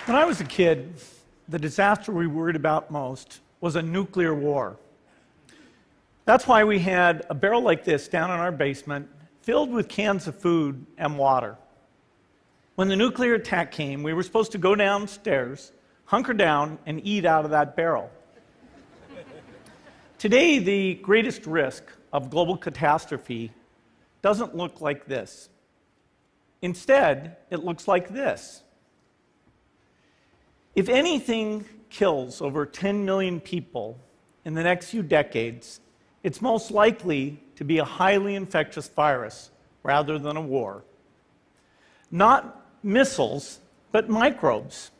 When I was a kid, the disaster we worried about most was a nuclear war. That's why we had a barrel like this down in our basement, filled with cans of food and water. When the nuclear attack came, we were supposed to go downstairs, hunker down, and eat out of that barrel. Today, the greatest risk of global catastrophe doesn't look like this. Instead, it looks like this. If anything kills over 10 million people in the next few decades, it's most likely to be a highly infectious virus rather than a war. Not missiles, but microbes.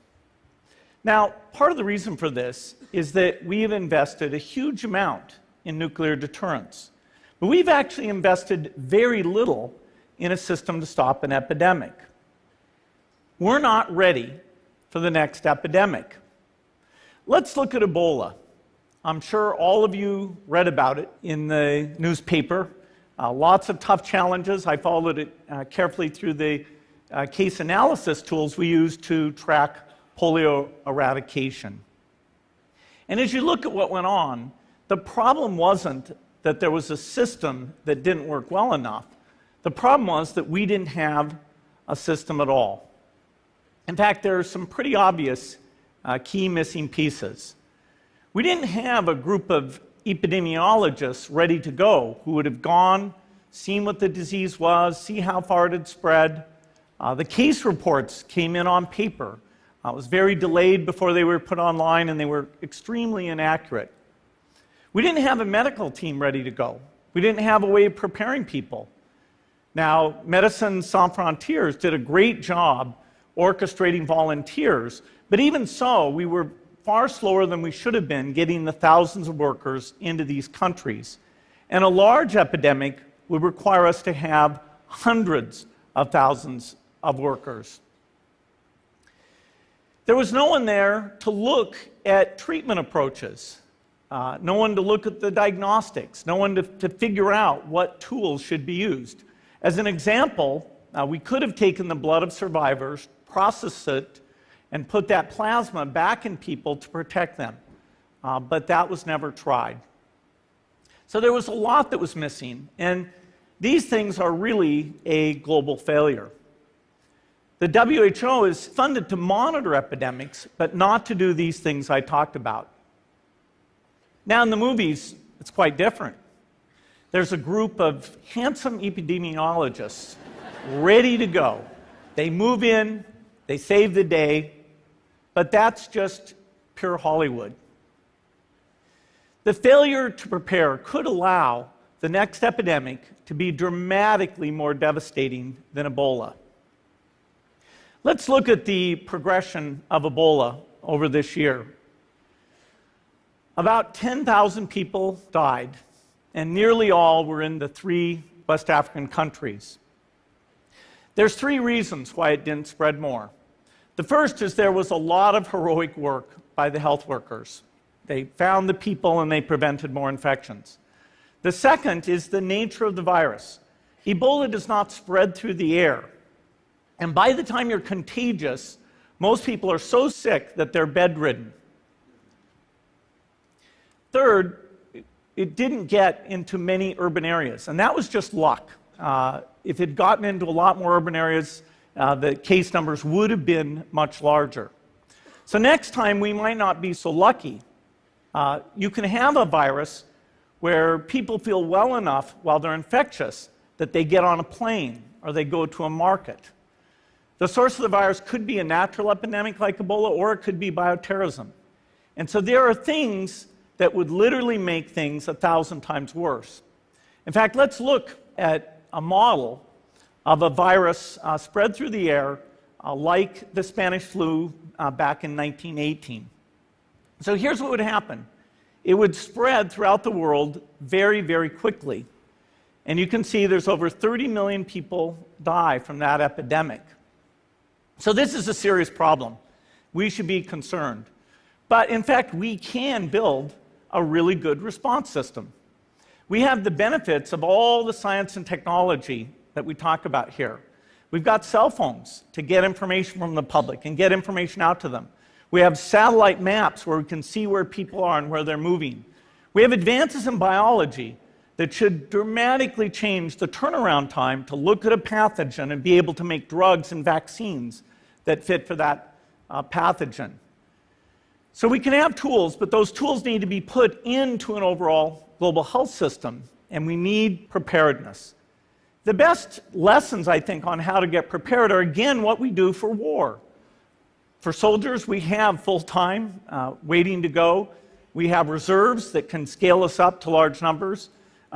Now, part of the reason for this is that we have invested a huge amount in nuclear deterrence, but we've actually invested very little in a system to stop an epidemic. We're not ready for the next epidemic. Let's look at Ebola. I'm sure all of you read about it in the newspaper. Lots of tough challenges. I followed it carefully through the case analysis tools we use to track polio eradication. And as you look at what went on, the problem wasn't that there was a system that didn't work well enough. The problem was that we didn't have a system at all. In fact, there are some pretty obvious key missing pieces. We didn't have a group of epidemiologists ready to go who would have gone, seen what the disease was, see how far it had spread. The case reports came in on paper. It was very delayed before they were put online, and they were extremely inaccurate. We didn't have a medical team ready to go. We didn't have a way of preparing people. Now, Médecins Sans Frontières did a great job orchestrating volunteers, but even so, we were far slower than we should have been getting the thousands of workers into these countries. And a large epidemic would require us to have hundreds of thousands of workers. There was no one there to look at treatment approaches, no one to look at the diagnostics, no one to figure out what tools should be used. As an example, we could have taken the blood of survivors, processed it, and put that plasma back in people to protect them. But that was never tried. So there was a lot that was missing, and these things are really a global failure. The WHO is funded to monitor epidemics, but not to do these things I talked about. Now in the movies, it's quite different. There's a group of handsome epidemiologists ready to go. They move in, they save the day, but that's just pure Hollywood. The failure to prepare could allow the next epidemic to be dramatically more devastating than Ebola. Let's look at the progression of Ebola over this year. About 10,000 people died, and nearly all were in the 3 West African countries. There's 3 reasons why it didn't spread more. The first is there was a lot of heroic work by the health workers. They found the people and they prevented more infections. The second is the nature of the virus. Ebola does not spread through the air. And by the time you're contagious, most people are so sick that they're bedridden. Third, it didn't get into many urban areas, and that was just luck. If it had gotten into a lot more urban areas, the case numbers would have been much larger. So next time, we might not be so lucky. You can have a virus where people feel well enough while they're infectious that they get on a plane or they go to a market. The source of the virus could be a natural epidemic like Ebola, or it could be bioterrorism. And so there are things that would literally make things 1,000 times worse. In fact, let's look at a model of a virus spread through the air like the Spanish flu back in 1918. So here's what would happen. It would spread throughout the world very, very quickly. And you can see there's over 30 million people die from that epidemic. So this is a serious problem. We should be concerned. But in fact, we can build a really good response system. We have the benefits of all the science and technology that we talk about here. We've got cell phones to get information from the public and get information out to them. We have satellite maps where we can see where people are and where they're moving. We have advances in biology that should dramatically change the turnaround time to look at a pathogen and be able to make drugs and vaccines that fit for that pathogen. So we can have tools, but those tools need to be put into an overall global health system, and we need preparedness. The best lessons, I think, on how to get prepared are, again, what we do for war. For soldiers, we have full-time waiting to go. We have reserves that can scale us up to large numbers.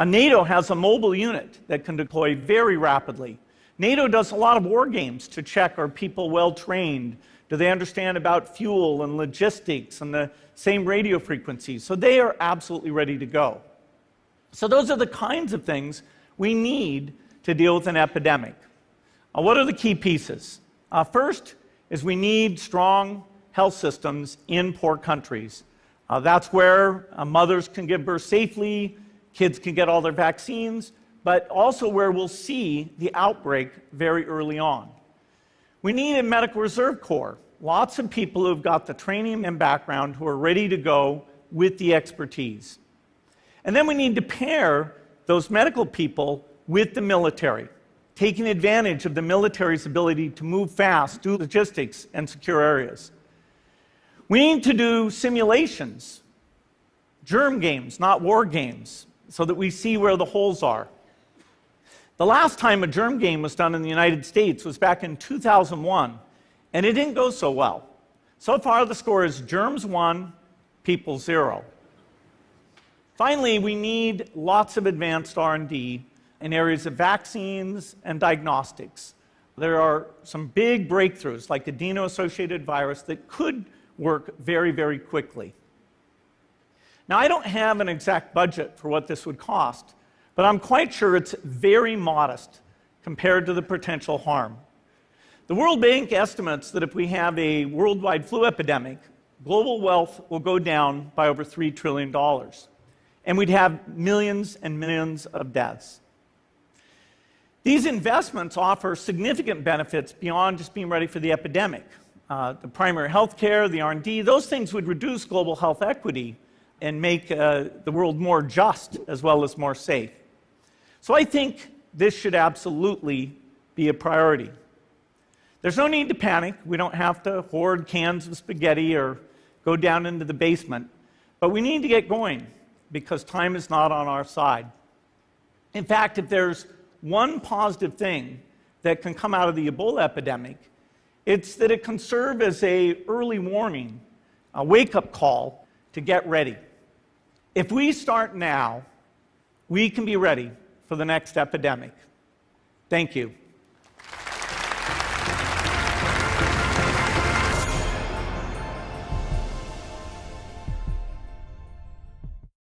NATO has a mobile unit that can deploy very rapidly. NATO does a lot of war games to check, are people well-trained? Do they understand about fuel and logistics and the same radio frequencies? So they are absolutely ready to go. So those are the kinds of things we need to deal with an epidemic. What are the key pieces? First is we need strong health systems in poor countries. That's where mothers can give birth safely, kids can get all their vaccines, but also where we'll see the outbreak very early on. We need a medical reserve corps, lots of people who've got the training and background who are ready to go with the expertise. And then we need to pair those medical people with the military, taking advantage of the military's ability to move fast, do logistics, and secure areas. We need to do simulations, germ games, not war games, so that we see where the holes are. The last time a germ game was done in the United States was back in 2001, and it didn't go so well. So far, the score is germs 1, people 0. Finally, we need lots of advanced R&D in areas of vaccines and diagnostics. There are some big breakthroughs, like the adeno-associated virus, that could work very, very quickly. Now, I don't have an exact budget for what this would cost, but I'm quite sure it's very modest compared to the potential harm. The World Bank estimates that if we have a worldwide flu epidemic, global wealth will go down by over $3 trillion, and we'd have millions and millions of deaths. These investments offer significant benefits beyond just being ready for the epidemic. The primary health care, the R&D, those things would reduce global health equity and make the world more just as well as more safe. So I think this should absolutely be a priority. There's no need to panic. We don't have to hoard cans of spaghetti or go down into the basement. But we need to get going because time is not on our side. In fact, if there's one positive thing that can come out of the Ebola epidemic, it's that it can serve as an early warning, a wake-up call to get ready. If we start now, we can be ready for the next epidemic. Thank you.